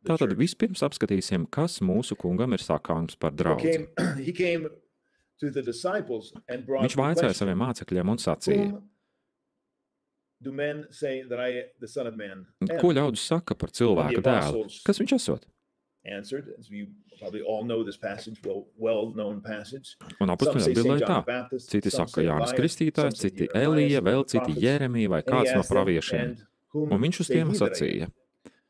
the Tātad church. vispirms apskatīsim, kas mūsu kungam ir sakāms par So draudzi. he came to the disciples and brought Viņš the vaicāja saviem question, mācekļiem un sacīja, whom do men say that I, the Son of Man, ko am? ļaudis saka par cilvēka dēlu? Kas viņš esot? Answered, as you probably all know this passage, well-known passage. Un Some apostoli say Saint atbildēja tā. John the Baptist, Citi some saka say Jānis Elias, Kristītājs, some say citi Jeremiah, Elija, some vēl of the citi prophets. Jeremija vai And he kāds no asked them, praviešiem. and whom Un viņš uz say tiem ye that I am? sacīja,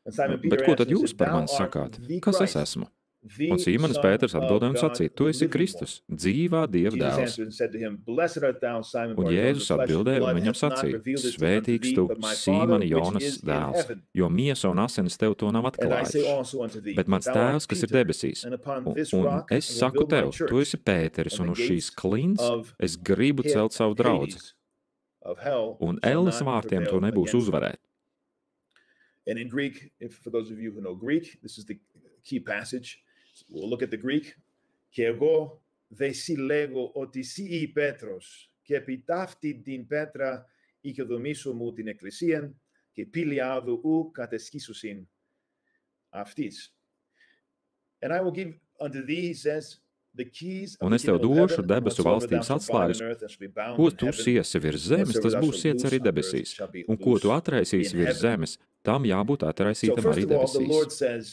And Simon bet Peter ko answered tad and jūs said, par Thou mani art sakāt? the Kas es Christ, esmu? the Un Sīmanis Son Pēters of atbildēja un God, sacīja, the tu esi living one. Kristus, dzīvā Dieva Jesus dēls. answered and said to him, Blessed art thou, Simon Un Barjona, Jēzus for flesh and atbildēja un blood viņam hath not sacīja, revealed it unto svētīgs thee, tu, but my Father Sīmani which Jonas is in dēls, heaven. jo miesa un asinis tev to nav And I say atklājuši. also unto thee, Bet mans thou art tēvs, kas ir Peter, debesīs, and upon this un rock es I will saku build my tev, tu esi church, Pēteris, and un the uz šīs gates klints of es gribu celt savu draudzi, Hades, of hell, un shall elles not vārtiem to prevail nebūs against it. uzvarēt. And in Greek, for those of you who know Greek, this is the key passage. We'll look at the Greek. Και εγώ δε σοι λέγω ότι σοι η Πέτρος και επί ταύτη την πέτρα οικοδομήσω μου την εκκλησίαν και πύλιάδου ου κατεσχίσουσιν αυτής. And I will give unto thee, he says, the keys of Un the es tev kingdom of došu heaven, debesu whatsoever thou valstības shalt bind on atslēgas, earth, that shall be bound ko in tu heaven, siesi virs zemes, tas būs siets arī debesīs, un ko tu atraisīsi virs zemes, tam jābūt So atraisītam first arī of all, the Lord debesīs. says,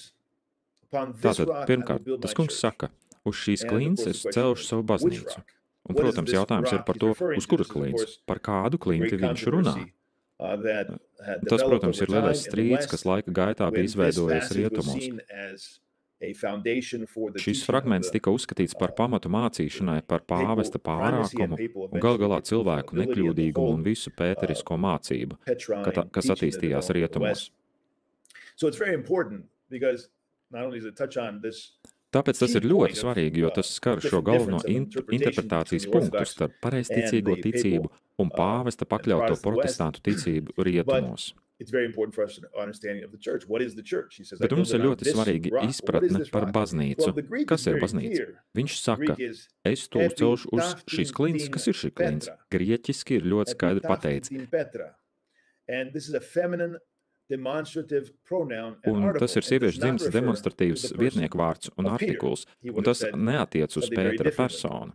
upon this Tātad, rock I will pirmkārt, build my tas kungs church. saka, uz šīs And, of klints course, es the question celšu is, savu which baznīcu. rock? Un, What is protams, this jautājums ir rock par he's to, referring uz to? kura This is, of klints, course, par kādu klinti great viņš runā. controversy, that had Tas, developed protams, over ir lielais time in the strīds, kas West, laika gaitā when bija this izveidojies passage was rietumos. seen as a foundation for the Šis teaching of fragments the tika uzskatīts par pamatu mācīšanai par pāvesta pārākumu un gal galā cilvēku nekļūdīgumu un visu pēterisko mācību, Petrine kas teaching that attīstījās developed in the rietumos. West. So it's very important because not only does it touch on this Tāpēc tas ir ļoti svarīgi, jo tas skar šo galveno interpretācijas punktu starp pareizticīgo ticību un pāvesta pakļauto protestantu ticību rietumos. it's very important for us to understanding of the church. What is the church? He says, I Bet mums build ir it on ļoti this svarīgi rock. What is izpratne this par rock? baznīcu. Well, the Greek Kas is ir very baznīca? clear. Viņš saka, Greek is es to celšu uz šīs klints. Kas ir šī klints? Grieķiski ir ļoti skaidri pateikts. Epitaphin Petra. And this is a feminine demonstrative pronoun and Un article. tas ir It does sieviešu not dzimtas refer demonstratīvs to the person vietnieku vārds un of Peter. artikuls, He un would have tas said neatiec uz something very Pētera different. personu.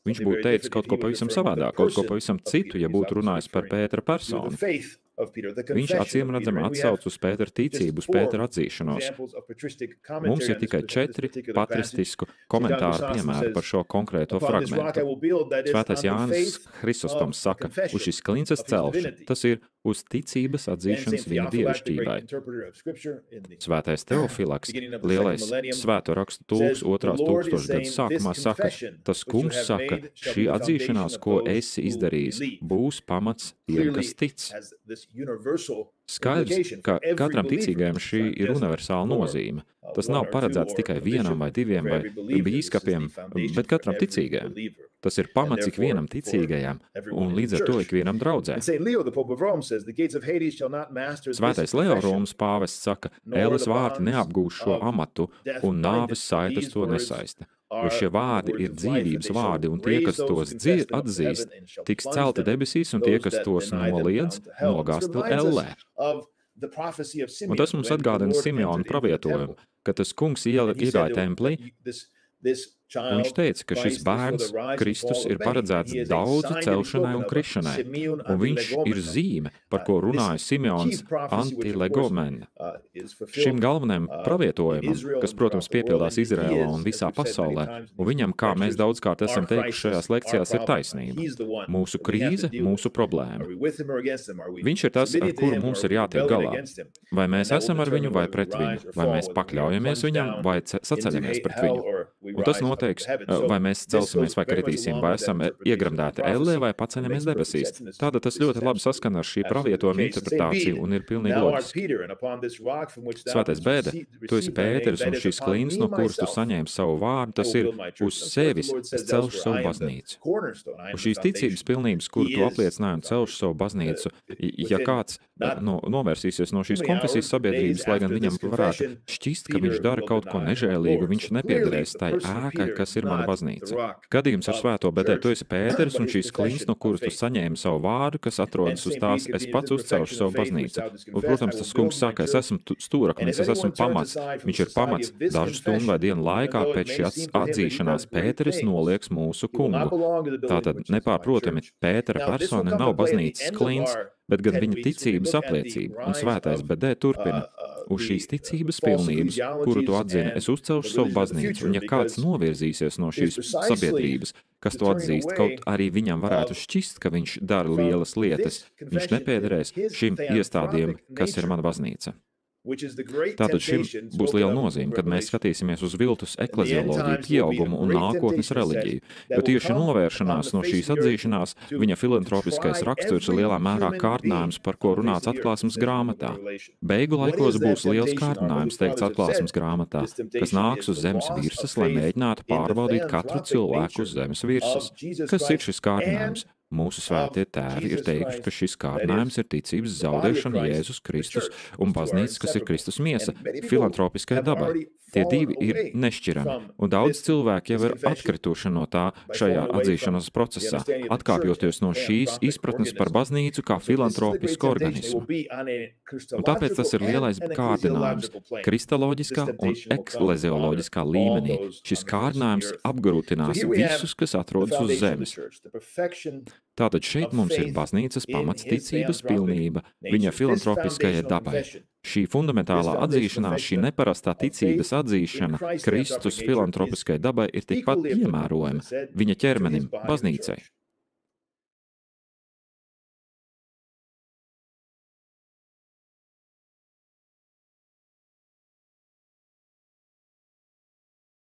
Viņš Something būtu very teicis kaut different. ko He was pavisam referring to the savādāk, kaut ko person pavisam of citu, Peter. ja He's būtu obviously runājis par referring Pētera to the personu. faith of Peter, the Viņš confession of acīmredzami Peter. And we have atsauc uz Pētera ticību, uz just Pētera four atzīšanos. examples of patristic Mums commentary ir on this tikai 4 particular patristisku passage. komentāru St. John piemēri Chrysostom par šo konkrēto Upon this rock I fragmentu. will build, that is, Svētais on the Jānis faith Hristostoms of saka, confession uz šīs klinces of his celšu. divinity. Tas ir uz ticības And atzīšanas Saint viņa Theophylact, the great dievišķībai. interpreter of Scripture in the Svētais Teofilaks, beginning of the lielais second millennium, svēto rakstu tulks says, otrās "The Lord is tūkstošgadus saying, sākumā this saka, confession tas which you kungs have saka, made shall šī be the atzīšanās, foundation ko of those esi who izdarījis, believe." būs pamats tiem, Clearly kas tic. has this universal Skaidrs, implication ka for every katram believer. ticīgajam It's šī not ir just universāla for, nozīme. Tas one nav or two paredzēts or tikai a vienam bishop. vai diviem For vai every believer, this is the bīskapiem, foundation bet for katram every ticīgajam. believer. Tas ir pamats And ikvienam therefore, ticīgajam for everyone un in līdz the ar to church. ikvienam draudzē. And St. Leo, the Pope of Rome, says, "The gates of Hades shall not master this Svētais Leo confession, Romas pāvests saka, nor Ēles the vārti bonds neapgūs šo of amatu death un bind nāves it." saitas These to words nesaista. are Jo šie vārdi words ir of life, and dzīvības they shall vārdi, un tie, raise kas those tos who confess them up to atzīst, heaven, and shall tiks plunge celti them, debesīs, un tie, those kas that tos deny them, noliedz, down to hell. This nogāzt reminds us ellē. of the prophecy of Simeon, Un tas mums when the atgādina Lord Simeona entered into the pravietojumu, temple. ka tas kungs And he iegāja said templī, that this un viņš teica, ka šis bērns, Kristus, ir paredzēts daudzu celšanai un krišanai, un viņš ir zīme, par ko runāja Simeons Antilegomen. Šim galvenajam pravietojumam, kas, protams, piepildās Izrēlā un visā pasaulē, un viņam, kā mēs daudzkārt esam teikuši šajās lekcijās, ir taisnība. Mūsu krīze, mūsu problēma. Viņš ir tas, ar kuru mums ir jātiek galā. Vai mēs esam ar viņu vai pret viņu, vai mēs pakļaujamies viņam vai saceļamies pret viņu. Un tas noteiks, vai mēs celsimies vai kritīsim, vai esam iegremdēti ellē vai paceļamies debesīs. Tātad tas ļoti labi saskana ar šī pravietojuma interpretāciju un ir pilnīgi loģiski. Svētais Bēde, tu esi Pēteris, un šīs klints, no kuras tu saņēmi savu vārdu, tas ir uz sevis, es celšu savu baznīcu. Uz šīs ticības pilnības, kuru tu apliecināji un celšu savu baznīcu, ja kāds novērsīsies no šīs konfesijas sabiedrības, lai gan viņam varētu šķist, ka viņš dara kaut ko nežēlīgu, viņš nepiederēs tai ēkai, kas ir mana baznīca. Gadījums ar svēto bedē, tu esi Pēteris, un šīs klints, no kuras tu saņēmi savu vārdu, kas atrodas uz tās, es pats uzcelšu savu baznīcu. Un, protams, tas kungs saka, es esmu stūrakmenis, es esmu pamats. Viņš ir pamats dažu stundu vai dienu laikā, pēc šī atzīšanās Pēteris nolieks mūsu kungu. Tātad, nepārprotami, Pētera persona nav baznīcas klints, bet gan viņa ticības apliecība, un svētais bedē turpina. Uz šīs ticības pilnības, kuru tu atzini, es uzcelšu savu baznīcu, un ja kāds novirzīsies no šīs sabiedrības, kas to atzīst, kaut arī viņam varētu šķist, ka viņš dara lielas lietas, viņš nepiederēs šim iestādiem, kas ir mana baznīca. Tātad šim būs liela nozīme, kad mēs skatīsimies uz viltus eklezioloģiju, pieaugumu un nākotnes reliģiju, jo tieši novēršanās no šīs atzīšanās viņa filantropiskais raksturs ir lielā mērā kārdinājums, par ko runāts Atklāsmes grāmatā. Beigu laikos būs liels kārdinājums, teikts Atklāsmes grāmatā, kas nāks uz zemes virsmas, lai mēģinātu pārbaudīt katru cilvēku uz zemes virsmas. Kas ir šis kārdinājums? Mūsu svētie tēvi ir teikuši, ka šis kārdinājums ir ticības zaudēšana Jēzus Kristus un baznīcas, kas ir Kristus miesa, filantropiskai dabai. Tie divi ir nešķirami, un daudz cilvēki jau ir atkrituši no tā šajā atzīšanas procesā, atkāpjoties no šīs izpratnes par baznīcu kā filantropisku organismu. Un tāpēc tas ir lielais kārdinājums kristaloģiskā un eklezioloģiskā līmenī. Šis kārdinājums apgrūtinās visus, kas atrodas uz zemes. Tātad šeit mums ir baznīcas pamats ticības pilnība viņa filantropiskajai dabai. Šī fundamentālā atzīšanās, šī neparastā ticības atzīšana Kristus filantropiskai dabai ir tikpat piemērojama viņa ķermenim, baznīcai.